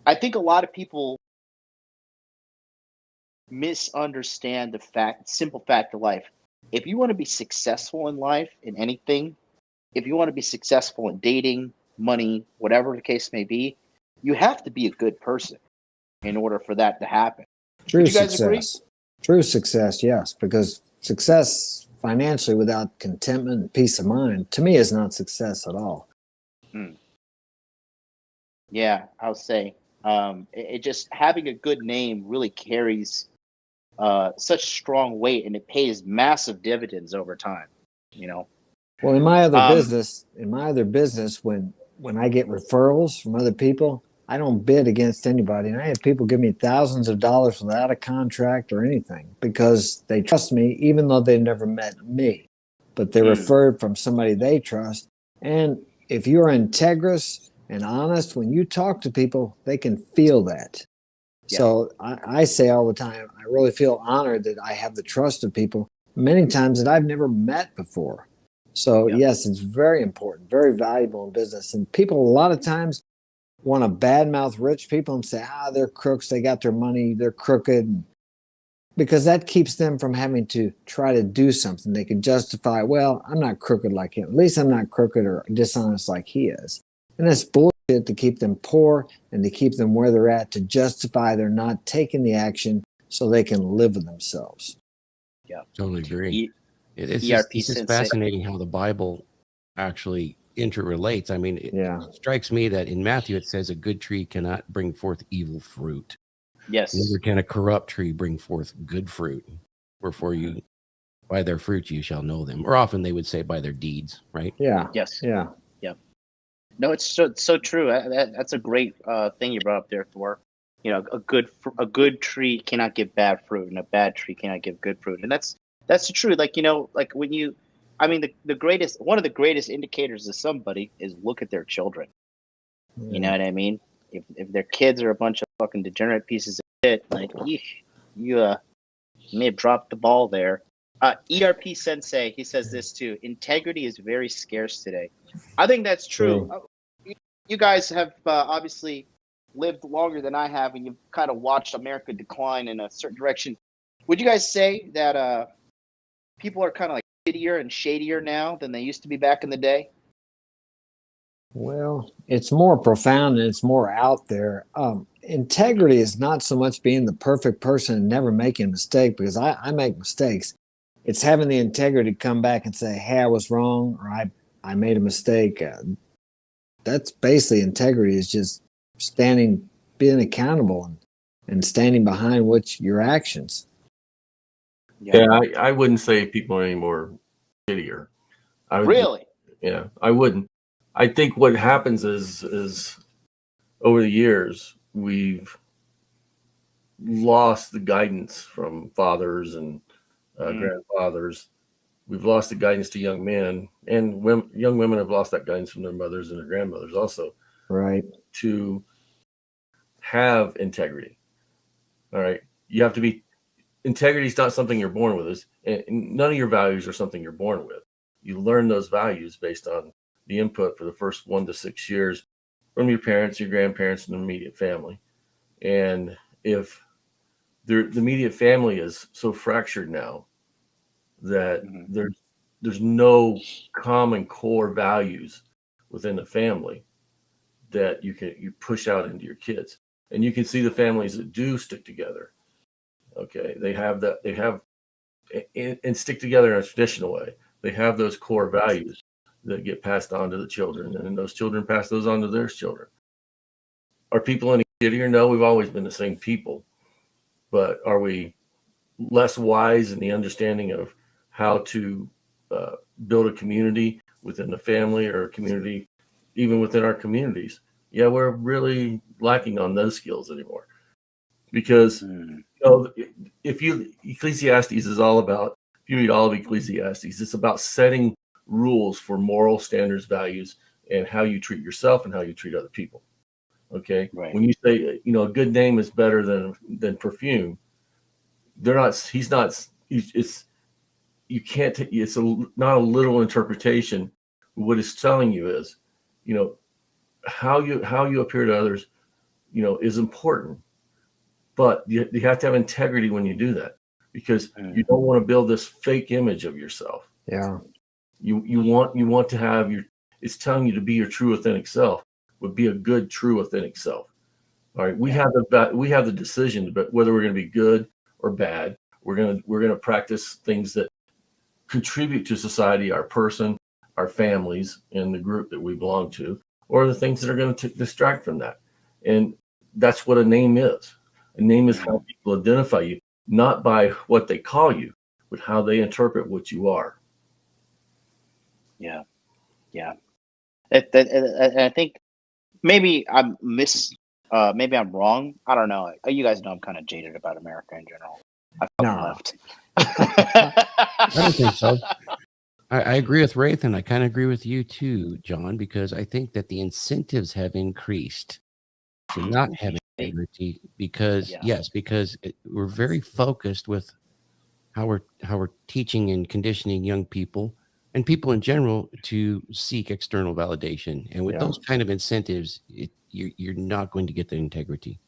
I think a lot of people misunderstand simple fact of life. If you want to be successful in life, in anything, if you want to be successful in dating, money, whatever the case may be, you have to be a good person in order for that to happen. True Would you guys agree? success. True success, yes, because success financially without contentment and peace of mind, to me, is not success at all. Yeah, I'll say. It just having a good name really carries such strong weight, and it pays massive dividends over time. You know. Well, in my other business, when I get referrals from other people, I don't bid against anybody, and I have people give me thousands of dollars without a contract or anything because they trust me, even though they've never met me, but they're referred from somebody they trust. And if you're integrous and honest, when you talk to people, they can feel that. Yeah. So I say all the time, I really feel honored that I have the trust of people many times that I've never met before. So yes, it's very important, very valuable in business. And people a lot of times want to badmouth rich people and say, they're crooks, they got their money, they're crooked. Because that keeps them from having to try to do something. They can justify, well, I'm not crooked like him. At least I'm not crooked or dishonest like he is. And that's bullshit to keep them poor and to keep them where they're at, to justify they're not taking the action so they can live with themselves. Yeah, totally agree. It's just fascinating how the Bible actually interrelates. I mean, it strikes me that in Matthew it says a good tree cannot bring forth evil fruit. Yes. Neither can a corrupt tree bring forth good fruit. Wherefore you, by their fruit you shall know them. Or often they would say by their deeds, right? Yeah. Yes. Yeah. Yeah. No, it's so true. That's a great thing you brought up there, Thor. You know, a good tree cannot give bad fruit, and a bad tree cannot give good fruit, and that's the truth. Like, you know, like when you, I mean, one of the greatest indicators of somebody is look at their children. Yeah. You know what I mean? If their kids are a bunch of fucking degenerate pieces of shit, like you may have dropped the ball there. ERP Sensei, he says this too. Integrity is very scarce today. I think that's true. You guys have obviously lived longer than I have, and you've kind of watched America decline in a certain direction. Would you guys say that people are kind of like shittier and shadier now than they used to be back in the day? Well, it's more profound and it's more out there. Integrity is not so much being the perfect person and never making a mistake, because I make mistakes. It's having the integrity to come back and say, hey, I was wrong, or I made a mistake. That's basically integrity, is just being accountable and standing behind your actions. Yeah, I wouldn't say people are any more shittier. Really? I wouldn't. I think what happens is over the years, we've lost the guidance from fathers and grandfathers. We've lost the guidance to young men, and young women have lost that guidance from their mothers and their grandmothers also. Right. To have integrity. All right. You have to be, integrity is not something you're born with. And none of your values are something you're born with. You learn those values based on the input for the first 1 to 6 years from your parents, your grandparents, and the immediate family. And if the immediate family is so fractured now that there's no common core values within the family that you push out into your kids. And you can see the families that do stick together. Okay, they have and stick together in a traditional way. They have those core values that get passed on to the children, and those children pass those on to their children. Are people any shittier? No, we've always been the same people. But are we less wise in the understanding of how to build a community within the family, or a community even within our communities? Yeah, we're really lacking on those skills anymore. Because Ecclesiastes is all about, if you read all of Ecclesiastes, it's about setting rules for moral standards, values, and how you treat yourself and how you treat other people. Okay. Right. When you say, a good name is better than perfume, it's not a literal interpretation. What it's telling you is, how you appear to others, is important, but you have to have integrity when you do that, because you don't want to build this fake image of yourself. Yeah. You want to have it's telling you to be your true authentic self, but be a good true authentic self. All right. We have the decision about whether we're going to be good or bad. We're going to practice things that contribute to society, our person, our families, and the group that we belong to, or the things that are going to distract from that. And that's what a name is. A name is how people identify you, not by what they call you, but how they interpret what you are. Yeah. I think maybe maybe I'm wrong. I don't know. You guys know I'm kind of jaded about America in general. I fucking left. I don't think so. I agree with Wraith, and I kind of agree with you too, John, because I think that the incentives have increased to not have integrity because we're very focused with how we're teaching and conditioning young people and people in general to seek external validation. And with those kind of incentives, you're not going to get the integrity.